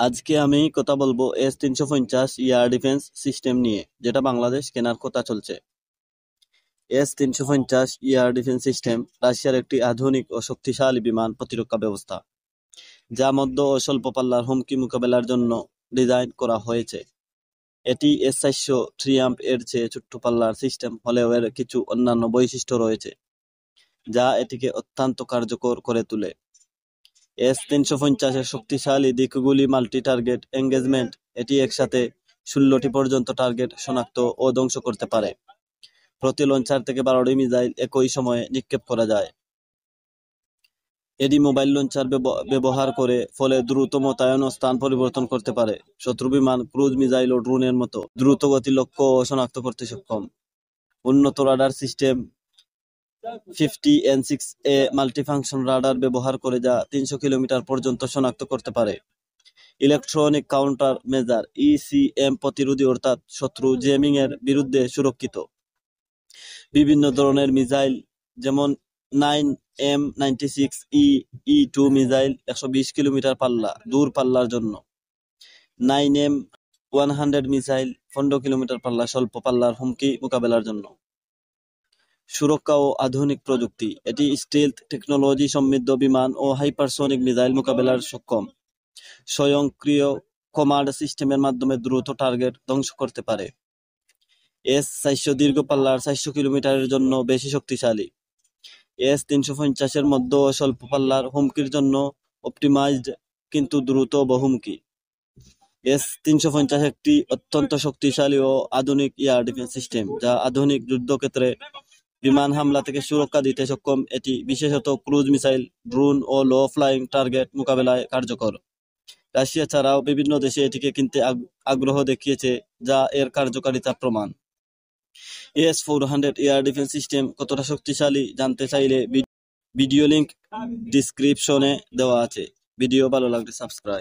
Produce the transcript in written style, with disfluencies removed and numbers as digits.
আজকে আমি কথা বলবো S-350 এয়ার ডিফেন্স সিস্টেম নিয়ে, যেটা বাংলাদেশ কেনার কথা চলছে। S-350 এয়ার ডিফেন্স সিস্টেম রাশিয়ার একটি আধুনিক ও শক্তিশালী বিমান প্রতিরক্ষা ব্যবস্থা, যা মধ্য ও স্বল্প পাল্লার হুমকি মোকাবেলার জন্য ডিজাইন করা হয়েছে। এটি S-400 ট্রিয়াম্ফ এর চেয়ে ছোট্ট পাল্লার সিস্টেম হলেও এর কিছু অন্যান্য বৈশিষ্ট্য রয়েছে, যা এটিকে অত্যন্ত কার্যকর করে তোলে। S-350 এর শক্তিশালী দিকগুলি মাল্টি টার্গেট এঙ্গেজমেন্ট। এটি একসাথে 16টি পর্যন্ত টার্গেট শনাক্ত ও ধ্বংস করতে পারে। প্রতি লঞ্চার থেকে 12টি মিসাইল একই সময়ে নিক্ষেপ করা যায়। এটি মোবাইল লঞ্চার ব্যবহার করে, ফলে দ্রুত মোতায়েন ও স্থান পরিবর্তন করতে পারে। শত্রু বিমান, ক্রুজ মিসাইল ও ড্রোনের মতো দ্রুতগতি লক্ষ্য শনাক্ত করতে সক্ষম। উন্নত radar system 50N6A multifunction radar ব্যবহার করে, যা 300 কিলোমিটার পর্যন্ত শনাক্ত করতে পারে। ইলেকট্রনিক কাউন্টার মেজার ECM প্রতিরোধী, অর্থাৎ শত্রু জেমিং এর বিরুদ্ধে সুরক্ষিত। বিভিন্ন ধরনের মিসাইল, যেমন 9M96E E2 মিসাইল 120 কিলোমিটার পাল্লা দূর পাল্লার জন্য, 9M100 মিসাইল 15 কিলোমিটার পাল্লা স্বল্প পাল্লার হুমকি মোকাবেলার জন্য। সুরক্ষা ও আধুনিক প্রযুক্তি, এটি স্টিলথ টেকনোলজি সমৃদ্ধ বিমান ও হাইপারসোনিক মিসাইল মোকাবেলার সক্ষম। স্বয়ংক্রিয় কমান্ড সিস্টেমের মাধ্যমে দ্রুত টার্গেট ধ্বংস করতে পারে। S-400 দীর্ঘ পাল্লার 400 কিলোমিটারের জন্য বেশি শক্তিশালী। S-350 এর মধ্য ও স্বল্প পাল্লার হুমকির জন্য অপটিমাইজড, কিন্তু দ্রুত বহুমুখী। S-350 একটি অত্যন্ত শক্তিশালী ও আধুনিক এয়ার ডিফেন্স সিস্টেম, যা আধুনিক যুদ্ধক্ষেত্রে বিমান হামলা থেকে সুরক্ষা দিতে সক্ষম। এটি বিশেষত ক্রুজ মিসাইল, ড্রোন ও লো ফ্লাইং টার্গেট মোকাবেলায় কার্যকর। রাশিয়া ছাড়াও বিভিন্ন দেশে এটিকে কিনতে আগ্রহ দেখিয়েছে, যা এর কার্যকারিতার প্রমাণ। S-400 এয়ার ডিফেন্স সিস্টেম কতটা শক্তিশালী জানতে চাইলে ভিডিও লিংক ডিসক্রিপশনে দেওয়া আছে। ভিডিও ভালো লাগলে সাবস্ক্রাইব।